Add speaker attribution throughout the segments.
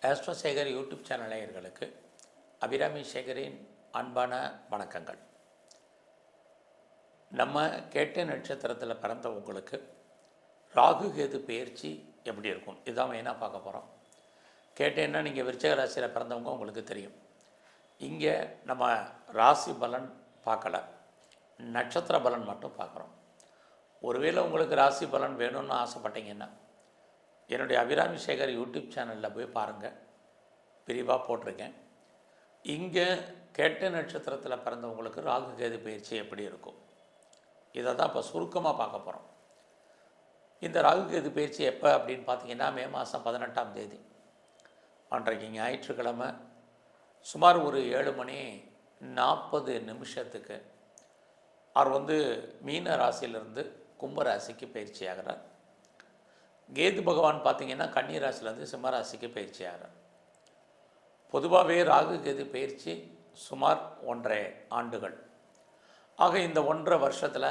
Speaker 1: Astro Sekar YouTube channel நேயர்களுக்கு அபிராமி சேகரின் அன்பான வணக்கங்கள். நம்ம கேட்டை நட்சத்திரத்தில் பிறந்த உங்களுக்கு ராகு கேது பெயர்ச்சி எப்படி இருக்கும் இதுதான் மெயினாக பார்க்க போகிறோம். கேட்டேன்னா நீங்கள் விருச்சிக ராசியில் பிறந்தவங்க உங்களுக்கு தெரியும். இங்கே நம்ம ராசி பலன் பார்க்கல, நட்சத்திர பலன் மட்டும் பார்க்குறோம். ஒருவேளை உங்களுக்கு ராசி பலன் வேணும்னு ஆசைப்பட்டீங்கன்னா என்னுடைய அபிராமி சேகர் யூடியூப் சேனலில் போய் பாருங்கள், விரிவாக போட்டிருக்கேன். இங்கே கேட்டை நட்சத்திரத்தில் பிறந்தவங்களுக்கு ராகு கேது பயிற்சி எப்படி இருக்கும் இதை தான் இப்போ சுருக்கமாக பார்க்க போகிறோம். இந்த ராகு கேது பயிற்சி எப்போ அப்படின்னு பார்த்தீங்கன்னா மே மாதம் 18ஆம் தேதி அன்றைக்கு ஞாயிற்றுக்கிழமை சுமார் ஒரு 7:40 அவர் மீன ராசியிலிருந்து கும்ப ராசிக்கு பயிற்சி ஆகிறார். கேது பகவான் பார்த்திங்கன்னா கன்னி ராசிலேருந்து சிம்ம ராசிக்கு பயிற்சி ஆகிறார். பொதுவாகவே ராகு கேது பயிற்சி சுமார் 1.5 ஆண்டுகள் ஆக இந்த 1.5 வருஷத்தில்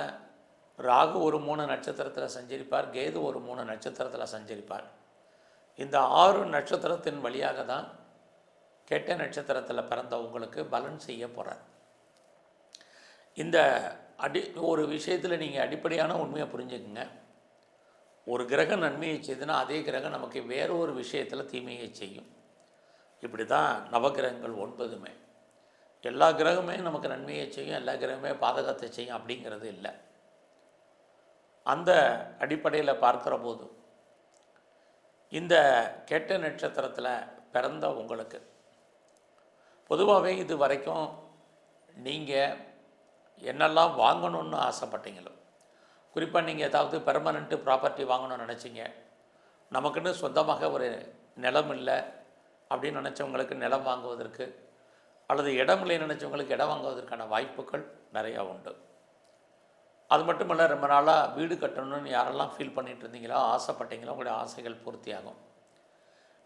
Speaker 1: ராகு ஒரு 3 நட்சத்திரத்தில் சஞ்சரிப்பார், கேது ஒரு 3 நட்சத்திரத்தில் சஞ்சரிப்பார். இந்த 6 நட்சத்திரத்தின் வழியாக தான் கேட்டை நட்சத்திரத்தில் பிறந்தவங்களுக்கு பலன் செய்ய போகிறார். இந்த ஒரு விஷயத்தில் நீங்கள் அடிப்படையான உண்மையை புரிஞ்சுக்குங்க. ஒரு கிரகம் நன்மையை செய்துன்னா அதே கிரகம் நமக்கு வேறு ஒரு விஷயத்தில் தீமையை செய்யும். இப்படி தான் நவகிரகங்கள் 9மே. எல்லா கிரகமே நமக்கு நன்மையை செய்யும், எல்லா கிரகமே பாதகத்தை செய்யும் அப்படிங்கிறது இல்லை. அந்த அடிப்படையில் பார்க்குற போது இந்த கேட்டை நட்சத்திரத்தில் பிறந்த உங்களுக்கு பொதுவாகவே இது வரைக்கும் நீங்கள் என்னெல்லாம் வாங்கணும்னு ஆசைப்பட்டீங்களோ, குறிப்பாக நீங்கள் ஏதாவது பெர்மனண்ட்டு ப்ராப்பர்ட்டி வாங்கணும்னு நினச்சிங்க, நமக்குன்னு சொந்தமாக ஒரு நிலம் இல்லை அப்படின்னு நினச்சவங்களுக்கு நிலம் வாங்குவதற்கு, அல்லது இடம் இல்லை நினச்சவங்களுக்கு இடம் வாங்குவதற்கான வாய்ப்புகள் நிறையா உண்டு. அது மட்டும் இல்லை, ரொம்ப நாளாக வீடு கட்டணும்னு யாரெல்லாம் ஃபீல் பண்ணிகிட்டு இருந்தீங்களோ, ஆசைப்பட்டீங்களோ, உங்களுடைய ஆசைகள் பூர்த்தியாகும்.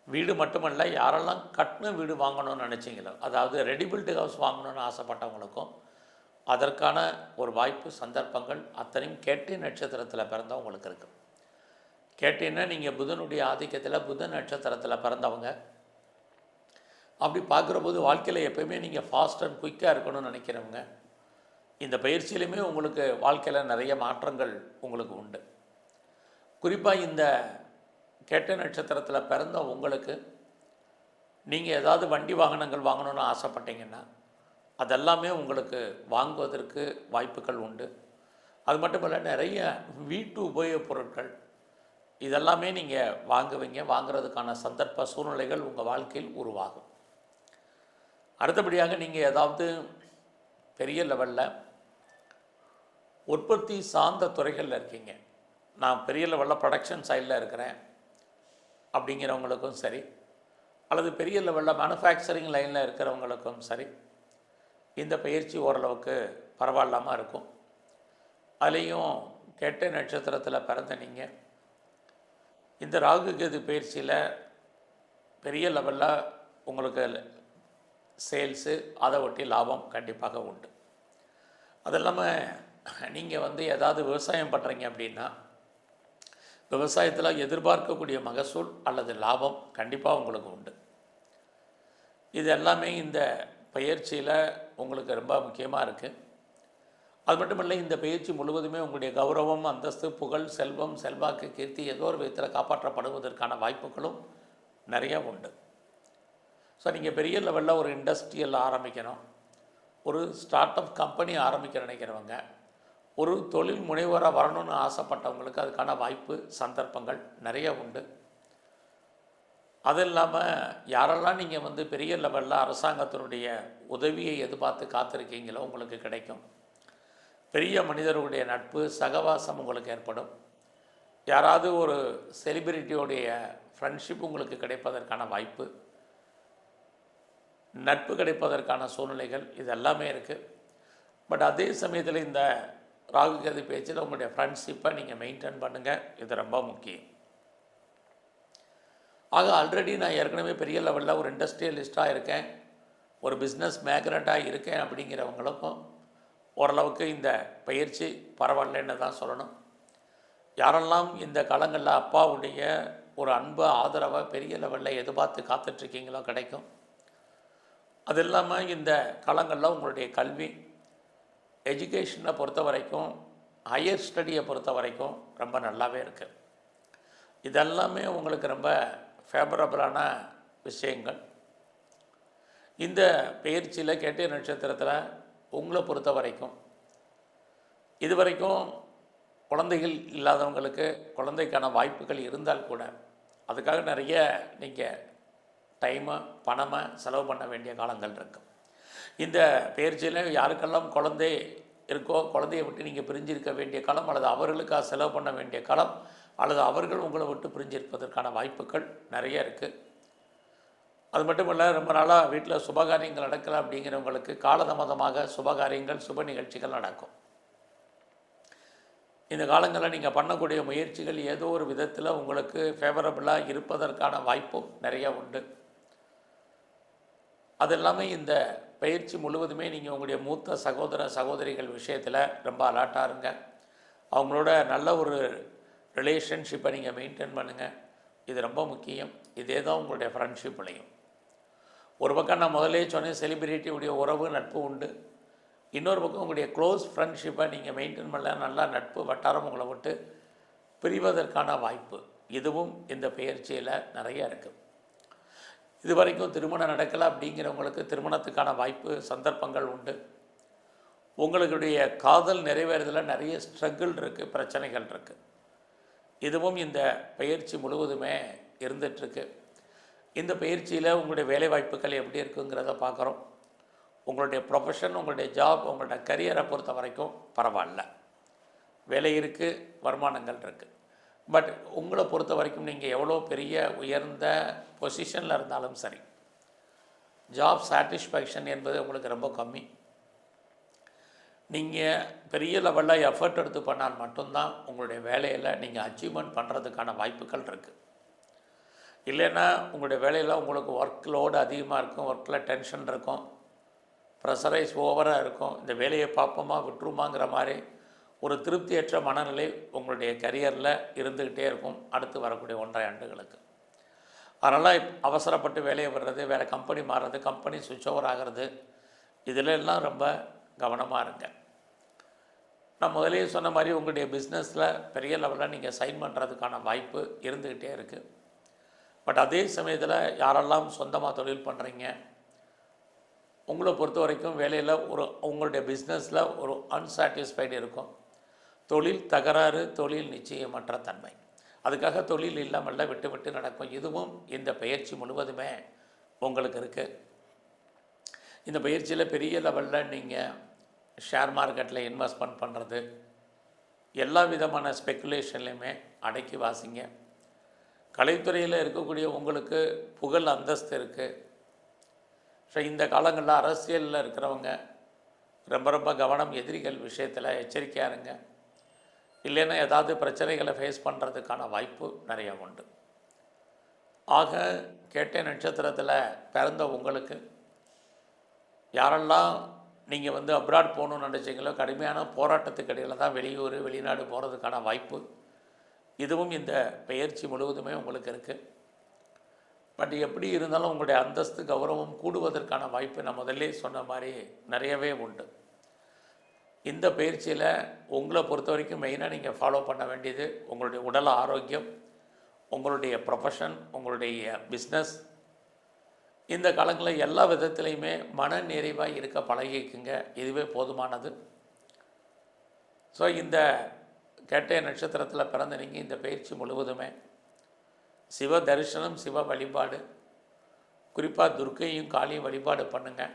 Speaker 1: வீடு மட்டுமல்ல, யாரெல்லாம் கட்டின வீடு வாங்கணும்னு நினச்சிங்களோ, அதாவது ரெடிபில்ட் ஹவுஸ் வாங்கணும்னு ஆசைப்பட்டவங்களுக்கும் அதற்கான ஒரு வாய்ப்பு சந்தர்ப்பங்கள் அத்தனையும் கேட்டை நட்சத்திரத்தில் பிறந்தவங்களுக்கு இருக்குது. கேட்டேன்னா நீங்கள் புதனுடைய ஆதிக்கத்தில் புதன் நட்சத்திரத்தில் பிறந்தவங்க. அப்படி பார்க்குற போது வாழ்க்கையில் எப்போயுமே நீங்கள் ஃபாஸ்ட் அண்ட் குயிக்காக இருக்கணும்னு நினைக்கிறவங்க, இந்த பயிற்சியிலுமே உங்களுக்கு வாழ்க்கையில் நிறைய மாற்றங்கள் உங்களுக்கு உண்டு. குறிப்பாக இந்த கேட்டை நட்சத்திரத்தில் பிறந்த உங்களுக்கு நீங்கள் ஏதாவது வண்டி வாகனங்கள் வாங்கணும்னு ஆசைப்பட்டீங்கன்னா அதெல்லாமே உங்களுக்கு வாங்குவதற்கு வாய்ப்புகள் உண்டு. அது மட்டும் இல்லை, நிறைய வீட்டு உபயோகப் பொருட்கள் இதெல்லாமே நீங்கள் வாங்குவீங்க. வாங்குறதுக்கான சந்தர்ப்ப சூழ்நிலைகள் உங்கள் வாழ்க்கையில் உருவாகும். அடுத்தபடியாக நீங்கள் ஏதாவது பெரிய லெவலில் உற்பத்தி சார்ந்த துறைகளில் இருக்கீங்க, நான் பெரிய லெவலில் ப்ரொடக்ஷன் சைடில் இருக்கிறேன் அப்படிங்கிறவங்களுக்கும் சரி, அல்லது பெரிய லெவலில் மேனுஃபேக்சரிங் லைனில் இருக்கிறவங்களுக்கும் சரி, இந்த பயிற்சி ஓரளவுக்கு பரவாயில்லாமல் இருக்கும். அதுலேயும் கேட்டை நட்சத்திரத்தில் பிறந்த நீங்கள் இந்த ராகு கேது பயிற்சியில் பெரிய லெவலில் உங்களுக்கு சேல்ஸு, அதை ஒட்டி லாபம் கண்டிப்பாக உண்டு. அது இல்லாமல் நீங்கள் ஏதாவது விவசாயம் பண்ணுறீங்க அப்படின்னா விவசாயத்தில் எதிர்பார்க்கக்கூடிய மகசூல் அல்லது லாபம் கண்டிப்பாக உங்களுக்கு உண்டு. இது எல்லாமே இந்த பயிற்சியில் உங்களுக்கு ரொம்ப முக்கியமாக இருக்குது. அது மட்டும் இல்லை, இந்த பயிற்சி முழுவதுமே உங்களுடைய கௌரவம், அந்தஸ்து, புகழ், செல்வம், செல்வாக்கு, கீர்த்தி ஏதோ ஒரு விதத்தில் காப்பாற்றப்படுவதற்கான வாய்ப்புகளும் நிறையா உண்டு. ஸோ நீங்கள் பெரிய லெவலில் ஒரு இண்டஸ்ட்ரியல் ஆரம்பிக்கணும், ஒரு ஸ்டார்ட் அப் கம்பெனி ஆரம்பிக்க நினைக்கிறவங்க, ஒரு தொழில் முனைவராக வரணும்னு ஆசைப்பட்டவங்களுக்கு அதுக்கான வாய்ப்பு சந்தர்ப்பங்கள் நிறைய உண்டு. அது இல்லாமல் யாரெல்லாம் நீங்கள் பெரிய லெவலில் அரசாங்கத்தினுடைய உதவியை எதிர்பார்த்து காத்திருக்கீங்களோ உங்களுக்கு கிடைக்கும். பெரிய மனிதர்களுடைய நட்பு, சகவாசம் உங்களுக்கு ஏற்படும். யாராவது ஒரு செலிபிரிட்டியோடைய ஃப்ரெண்ட்ஷிப் உங்களுக்கு கிடைப்பதற்கான வாய்ப்பு, நட்பு கிடைப்பதற்கான சூழ்நிலைகள் இதெல்லாமே இருக்குது. பட் அதே சமயத்தில் இந்த ராகு கேது பேச்சில் உங்களுடைய ஃப்ரெண்ட்ஷிப்பை நீங்கள் மெயின்டைன் பண்ணுங்கள், இது ரொம்ப முக்கியம். ஆக ஆல்ரெடி நான் ஏற்கனவே பெரிய லெவலில் ஒரு இண்டஸ்ட்ரியலிஸ்ட்டாக இருக்கேன், ஒரு பிஸ்னஸ் மேக்னட்டாக இருக்கேன் அப்படிங்கிறவங்களுக்கும் ஓரளவுக்கு இந்த பயிற்சி பரவாயில்லைன்னு தான் சொல்லணும். யாரெல்லாம் இந்த காலங்களில் அப்பாவுடைய ஒரு அன்பு ஆதரவை பெரிய லெவலில் எதிர்பார்த்து காத்துட்ருக்கீங்களோ கிடைக்கும். அது இல்லாமல் இந்த காலங்களில் உங்களுடைய கல்வி எஜுகேஷனை பொறுத்த வரைக்கும், ஹையர் ஸ்டடியை பொறுத்த வரைக்கும் ரொம்ப நல்லாவே இருக்குது. இதெல்லாமே உங்களுக்கு ரொம்ப ஃபேவரபுளான விஷயங்கள். இந்த பயிற்சியில் கேட்டை நட்சத்திரத்தில் உங்களை பொறுத்த வரைக்கும் இதுவரைக்கும் குழந்தைகள் இல்லாதவங்களுக்கு குழந்தைக்கான வாய்ப்புகள் இருந்தால் கூட அதுக்காக நிறைய நீங்கள் டைமை பணமை செலவு பண்ண வேண்டிய காலங்கள் இருக்கும். இந்த பயிற்சியில் யாருக்கெல்லாம் குழந்தை இருக்கோ குழந்தையை விட்டு நீங்கள் பிரிஞ்சிருக்க வேண்டிய காலம், அல்லது அவர்களுக்காக செலவு பண்ண வேண்டிய காலம், அல்லது அவர்கள் உங்களை விட்டு பிரிஞ்சிருப்பதற்கான வாய்ப்புகள் நிறைய இருக்குது. அது மட்டும் இல்லை, ரொம்ப நாளாக வீட்டில் சுபகாரியங்கள் நடக்கலை அப்படிங்கிறவங்களுக்கு காலதாமதமாக சுபகாரியங்கள் சுப நிகழ்ச்சிகள் நடக்கும். இந்த காலங்களில் நீங்கள் பண்ணக்கூடிய முயற்சிகள் ஏதோ ஒரு விதத்தில் உங்களுக்கு ஃபேவரபுளாக இருப்பதற்கான வாய்ப்பும் நிறைய உண்டு. அது இல்லாமல் இந்த பயிற்சி முழுவதுமே நீங்கள் உங்களுடைய மூத்த சகோதர சகோதரிகள் விஷயத்தில் ரொம்ப அலர்ட்டாக இருங்க. அவங்களோட நல்ல ஒரு ரிலேஷன்ஷிப்பை நீங்கள் மெயின்டைன் பண்ணுங்கள். இது ரொம்ப முக்கியம். இதே தான் உங்களுடைய ஃப்ரெண்ட்ஷிப்லையும். ஒரு பக்கம் நான் முதலே சொன்னேன், செலிபிரிட்டியுடைய உறவு நட்பு உண்டு. இன்னொரு பக்கம் உங்களுடைய க்ளோஸ் ஃப்ரெண்ட்ஷிப்பை நீங்கள் மெயின்டைன் பண்ணல, நல்லா நட்பு வட்டாரம் உங்களை விட்டு பிரிவதற்கான வாய்ப்பு இதுவும் இந்த பயிற்சியில் நிறைய இருக்குது. இது வரைக்கும் திருமணம் நடக்கலை அப்படிங்கிறவங்களுக்கு திருமணத்துக்கான வாய்ப்பு சந்தர்ப்பங்கள் உண்டு. உங்களுடைய காதல் நிறைவேறதில் நிறைய ஸ்ட்ரகிள் இருக்குது, பிரச்சனைகள் இருக்குது. இதுவும் இந்த பயிற்சி முழுவதுமே இருந்துகிட்ருக்கு. இந்த பயிற்சியில் உங்களுடைய வேலைவாய்ப்புகள் எப்படி இருக்குங்கிறத பார்க்குறோம். உங்களுடைய ப்ரொஃபஷன், உங்களுடைய ஜாப், உங்களுடைய கரியரை பொறுத்த வரைக்கும் பரவாயில்ல, வேலை இருக்குது, வருமானங்கள் இருக்குது. பட் உங்களை பொறுத்த வரைக்கும் நீங்கள் எவ்வளோ பெரிய உயர்ந்த பொசிஷனில் இருந்தாலும் சரி, ஜாப் சாட்டிஸ்ஃபேக்ஷன் என்பது உங்களுக்கு ரொம்ப கம்மி. நீங்கள் பெரிய லெவலில் எஃபர்ட் எடுத்து பண்ணால் மட்டும்தான் உங்களுடைய வேலையில் நீங்கள் அச்சீவ்மெண்ட் பண்ணுறதுக்கான வாய்ப்புகள் இருக்குது. இல்லைன்னா உங்களுடைய வேலையில் உங்களுக்கு ஒர்க் லோடு அதிகமாக இருக்கும், ஒர்க்கில் டென்ஷன் இருக்கும், ப்ரெஷரைஸ் ஓவராக இருக்கும். இந்த வேலையை பார்ப்போமா விட்டுருமாங்கிற மாதிரி ஒரு திருப்தியற்ற மனநிலை உங்களுடைய கரியரில் இருந்துக்கிட்டே இருக்கும் அடுத்து வரக்கூடிய 1.5 ஆண்டுகளுக்கு. அதனால் அவசரப்பட்டு வேலையை விடுறது, வேறு கம்பெனி மாறுறது, கம்பெனி சுவிட்ச் ஓவர் ஆகிறது, இதில் எல்லாம் ரொம்ப கவனமாக இருங்க. நான் முதலே சொன்ன மாதிரி உங்களுடைய பிஸ்னஸில் பெரிய லெவலில் நீங்கள் சைன் பண்ணுறதுக்கான வாய்ப்பு இருந்துக்கிட்டே இருக்குது. பட் அதே சமயத்தில் யாரெல்லாம் சொந்தமாக தொழில் பண்ணுறீங்க, உங்களை பொறுத்த வரைக்கும் வேலையில் உங்களுடைய பிஸ்னஸில் ஒரு அன்சாட்டிஸ்ஃபைடு இருக்கும். தொழில் தகராறு, தொழில் நிச்சயமற்ற தன்மை, அதுக்காக தொழில் இல்லாமல் விட்டு விட்டு நடக்கும். இதுவும் இந்த பயிற்சி முழுவதுமே உங்களுக்கு இருக்குது. இந்த பயிற்சியில் பெரிய லெவலில் நீங்கள் ஷேர் மார்க்கெட்டில் இன்வெஸ்ட்மெண்ட் பண்ணுறது, எல்லா விதமான ஸ்பெக்குலேஷன்லையுமே அடக்கி வாசிங்க. கலைத்துறையில் இருக்கக்கூடிய உங்களுக்கு புகழ் அந்தஸ்து இருக்குது. ஸோ இந்த காலங்களில் அரசியலில் இருக்கிறவங்க ரொம்ப ரொம்ப கவனம், எதிரிகள் விஷயத்தில் எச்சரிக்கையாக இருங்க. இல்லைன்னா ஏதாவது பிரச்சனைகளை ஃபேஸ் பண்ணுறதுக்கான வாய்ப்பு நிறையா உண்டு. ஆக கேட்டை நட்சத்திரத்தில் பிறந்த உங்களுக்கு யாரெல்லாம் நீங்கள் அப்ராட் போகணுன்னு நினச்சிங்களோ, கடுமையான போராட்டத்துக்கு இடையில் தான் வெளியூர் வெளிநாடு போகிறதுக்கான வாய்ப்பு இதுவும் இந்த பயிற்சி முழுவதுமே உங்களுக்கு இருக்குது. பட் எப்படி இருந்தாலும் உங்களுடைய அந்தஸ்து கௌரவம் கூடுவதற்கான வாய்ப்பு நான் முதல்ல சொன்ன மாதிரி நிறையவே உண்டு. இந்த பயிற்சியில் உங்களை பொறுத்த வரைக்கும் மெயினாக நீங்கள் ஃபாலோ பண்ண வேண்டியது உங்களுடைய உடல் ஆரோக்கியம், உங்களுடைய ப்ரொஃபஷன், உங்களுடைய பிஸ்னஸ். இந்த காலங்களில் எல்லா விதத்துலேயுமே மன நிறைவாக இருக்க பழகிக்குங்க, இதுவே போதுமானது. ஸோ இந்த கேட்டை நட்சத்திரத்தில் பிறந்த நீங்கள் இந்த பயிற்சி முழுவதுமே சிவ தரிசனம், சிவ வழிபாடு, குறிப்பாக துர்க்கையும் காளியும் வழிபாடு பண்ணுங்கள்.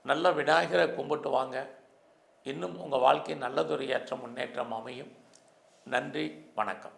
Speaker 1: நல்ல விநாயகரை கும்பிட்டு வாங்க. இன்னும் உங்கள் வாழ்க்கை நல்லதொரு ஏற்றம் முன்னேற்றம் அமையும். நன்றி, வணக்கம்.